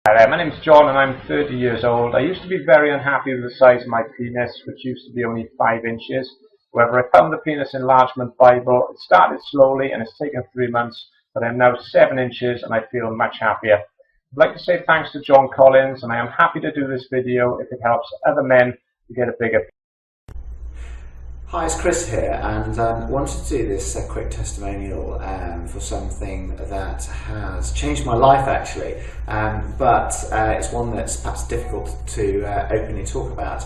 Hi there, my name's John and I'm 30 years old. I used to be very unhappy with the size of my penis, which used to be only 5 inches. However, I found the Penis Enlargement Bible. It started slowly and it's taken 3 months, but I'm now 7 inches and I feel much happier. I'd like to say thanks to John Collins, and I am happy to do this video if it helps other men to get a bigger. Hi, it's Chris here, and wanted to do this quick testimonial for something that has changed my life actually, but it's one that's perhaps difficult to openly talk about.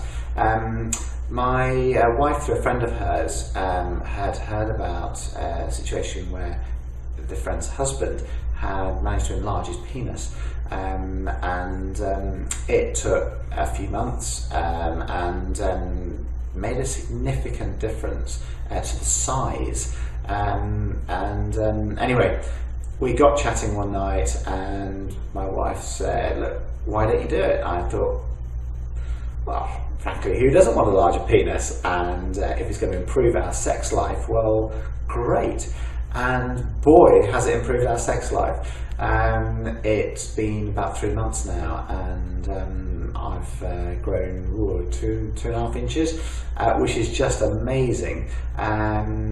My wife, through a friend of hers, had heard about a situation where the friend's husband had managed to enlarge his penis, and it took a few months and made a significant difference to the size. Anyway, we got chatting one night and my wife said, "Look, why don't you do it?" I thought, well, frankly, who doesn't want a larger penis? And if it's going to improve our sex life, well, great. And boy, has it improved our sex life. It's been about 3 months now, and I've grown 2.5 inches, which is just amazing.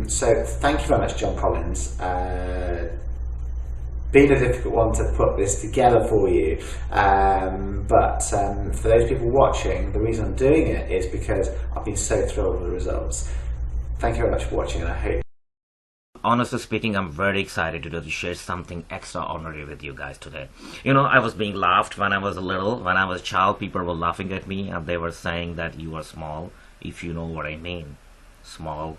So thank you very much, John Collins. Been a difficult one to put this together for you, but for those people watching, the reason I'm doing it is because I've been so thrilled with the results. Thank you very much for watching, and I hope. Honestly speaking, I'm very excited to share something extraordinary with you guys today. You know, I was being laughed when I was little. When I was a child, people were laughing at me and they were saying that you are small, if you know what I mean. Small.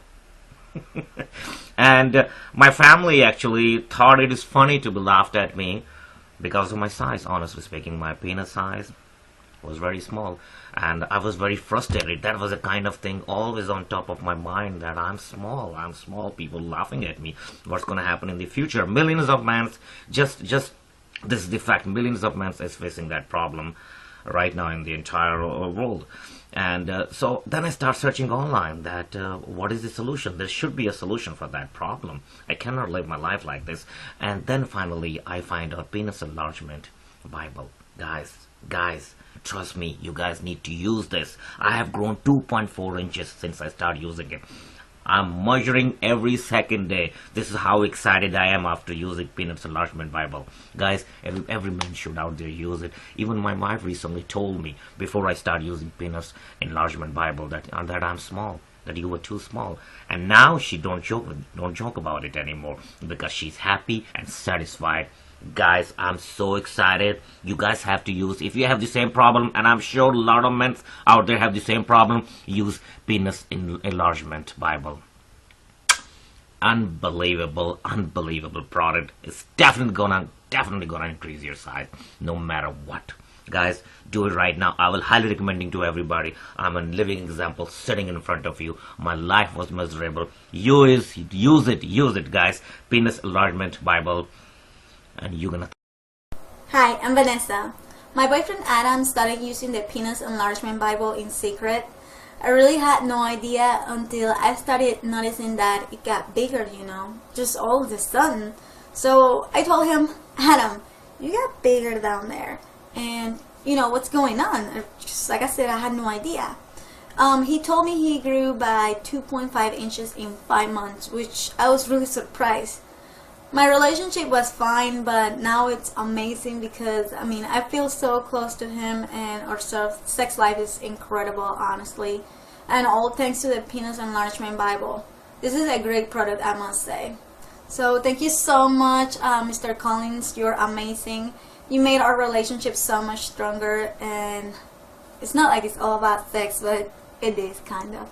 And my family actually thought it is funny to be laughed at me because of my size. Honestly speaking, my penis size was very small and I was very frustrated. That was a kind of thing always on top of my mind, that I'm small, people laughing at me. What's going to happen in the future? Millions of men, just this is the fact, millions of men is facing that problem right now in the entire world. And so then I start searching online that what is the solution? There should be a solution for that problem. I cannot live my life like this. And then finally I find a Penis Enlargement Bible. Guys, trust me, you guys need to use this. I have grown 2.4 inches since I started using it. I'm measuring every second day. This is how excited I am after using Penis Enlargement Bible. Guys, every man should out there use it. Even my wife recently told me before I started using Penis Enlargement Bible that I'm small, that you were too small. And now she don't joke about it anymore because she's happy and satisfied. Guys, I'm so excited. You guys have to use, if you have the same problem, and I'm sure a lot of men out there have the same problem, use Penis Enlargement Bible. Unbelievable product. It's definitely gonna increase your size no matter what. Guys, do it right now. I will highly recommending to everybody. I'm a living example sitting in front of you. My life was miserable. Use it, guys. Penis Enlargement Bible. And you're gonna. Hi, I'm Vanessa. My boyfriend Adam started using the Penis Enlargement Bible in secret. I really had no idea until I started noticing that it got bigger, just all of a sudden. So I told him, Adam, you got bigger down there. And what's going on? Just like I said, I had no idea. He told me he grew by 2.5 inches in 5 months, which I was really surprised. My relationship was fine, but now it's amazing because, I feel so close to him and our sex life is incredible, honestly. And all thanks to the Penis Enlargement Bible. This is a great product, I must say. So thank you so much, Mr. Collins. You're amazing. You made our relationship so much stronger, and it's not like it's all about sex, but it is kind of.